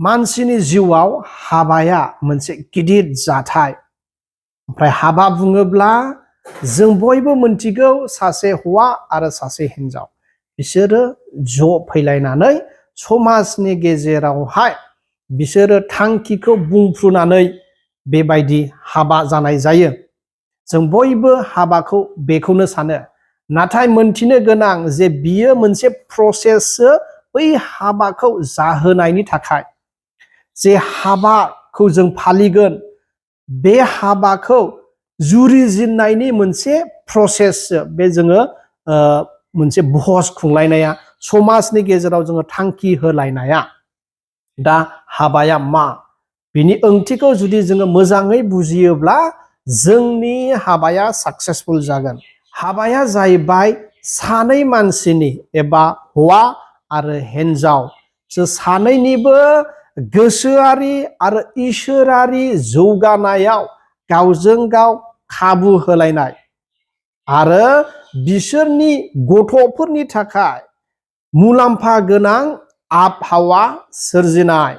मानसिनि जिउआव हाबाया मोनसे गिदिर जाथाय। ओमफ्राय हाबा बुङोब्ला जों बयबो मोनथिगौ सासे हौवा आरो सासे हिनजाव बिसोरो ज' फैलायनानै समाजनि गेजेरावहाय बिसोरो थांखिखौ बुंफ्रुनानै बेबायदि हाबा जानाय जायो। जों बयबो हाबाखौ बेखौनो सानो। नाथाय मोनथिनो गोनां जे बियो मोनसे प्रसेससो बै हाबाखौ जाहोनायनि थाखाय। जे हाबाखौ जों फालिगोन बे हाबाखौ जुरिजेननायनि मोनसे प्रसेससो बे जोङो मोनसे भज खुंलायनाया समाजनि गेजेराव जोङो थांखि होलायनाया। दा हाबाया मा बिनि ओंथिखौ जुदि जोङो मोजाङै बुजियोब्ला जोंनि हाबाया साक्सेसफुल जागोन। हाबाया जाहैबाय सानै मानसिनि एबा हौवा आरो हिनजाव सानैनिबो गोसोआरि आरो इसोरारि जौगानायाव गावजों गाव खाबु होलायनाय आरो बिसोरनि गथ'फोरनि थाखाय मुलाम्फा गोनां आबहावा सोरजिनाय।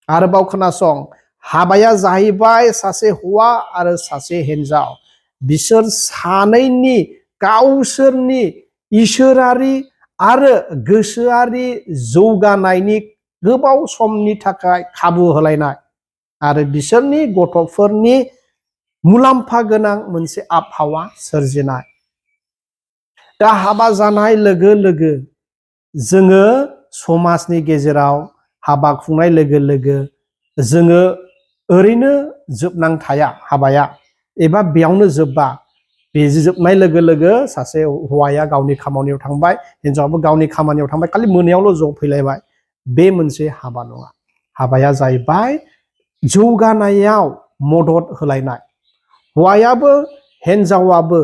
आरोबाव खोनासं, हाबाया जाहैबाय सासे हौवा आरो सासे हिनजाव बिसोर सानैनि गावसोरनि इसोरारि आरो गोसोआरि जौगानायनि गोबाव समनि थाखाय खाबु होलायनाय आरो बिसोरनि गथ'फोरनि मुलाम्फा गोनां मोनसे आबहावा सोरजिनाय। दा हाबा जानाय लोगो लोगो जोङो समाजनि गेजेराव हाबा खुंनाय लोगो लोगो जोङो ओरैनो जोबनानै थाया हाबाया एबा बेयावनो जोब्बा। बे जोबनाय लोगो लोगो सासे हौवाया गावनि खामानियाव थांबाय, हिनजावाबो गावनि खामानियाव थांबाय, खालि मोनायावल' ज' फैलायबाय, बे मोनसे हाबा नङा। हाबाया जाहैबाय जौगानायाव मदद होलायनाय। हौवायाबो हिनजावाबो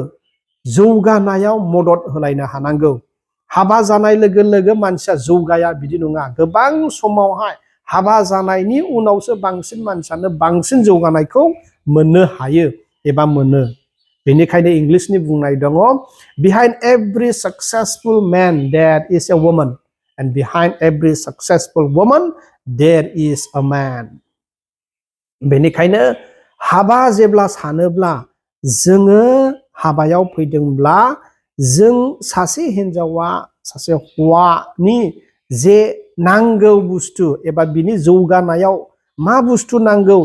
जौगानायाव मदद होलायनो हानांगौ। हाबा जानाय लोगो लोगो मानसिया जौगाया बिदि नङा। गोबां समावहाय हाबा जानायनि उनावसो बांसिन मानसियानो बांसिन जौगानायखौ मोननो हायो एबा मोनो। बेनिखायनो इंलिसनि बुंनाय दङ, behind every successful man there is a woman and behind every successful woman there is a man। बेनिखायनो हाबा जेब्ला सानोब्ला जोङो हाबायाव फैदोंब्ला जों सासे हिनजावा सासे हौवानि जे नांगौ बुस्थु एबा बिनि जौगानायाव मा बुस्थु नांगौ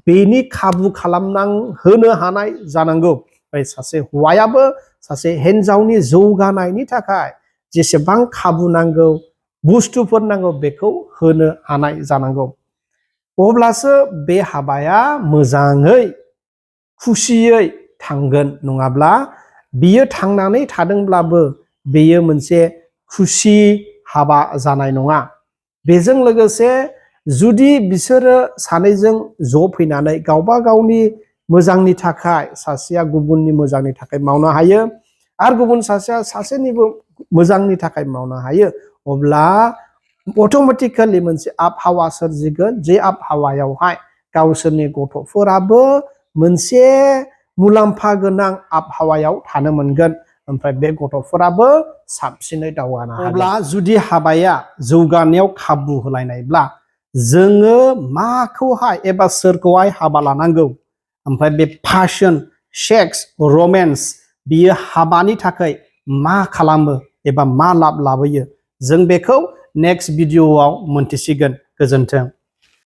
बेनि खाबु खालामना होनो हानाय जानांगौ। सासे हौवायाबो सासे हिनजावनि जौगानायनि थाखाय जेसेबां खाबु नांगौ बुस्थुफोर नांगौ बेखौ होनो हानाय जानांगौ। अब्लासो बे हाबाया मोजाङै खुसियै थांगोन। नङाब्ला बियो थांनानै थादोंब्लाबो बेयो मोनसे खुसि हाबा जानाय नङा। बेजों लोगोसे जुदि बिसोरो सानैजों ज' फैनानै गावबा गावनि मोजांनि थाखाय सासेया गुबुननि मोजांनि थाखाय मावनो हायो आरो गुबुन सासेया सासेनिबो मोजांनि थाखाय मावनो हायो, अब्ला अट'मेटिकेलि मोनसे आबहावा सोरजिगोन। जे आबहावायावहाय गावसोरनि गथ'फोराबो मोनसे मुलाम्फा गोनां आबहावायाव थानो मोनगोन। ओमफ्राय बे गथ'फोराबो साबसिनै दावगानो हागोन। अब्ला जुदि हाबाया जौगानायाव खाबु होलायनायब्ला जोङो माखौहाय एबा सोरखौहाय हाबा लानांगौ, ओमफ्राय बे पाशन, सेक्स, रमेन्स बियो हाबानि थाखाय मा खालामो एबा मा लाब लाबोयो जों बेखौ नेक्स्ट भिडिअआव मोनथिसिगोन। गोजोन्थों।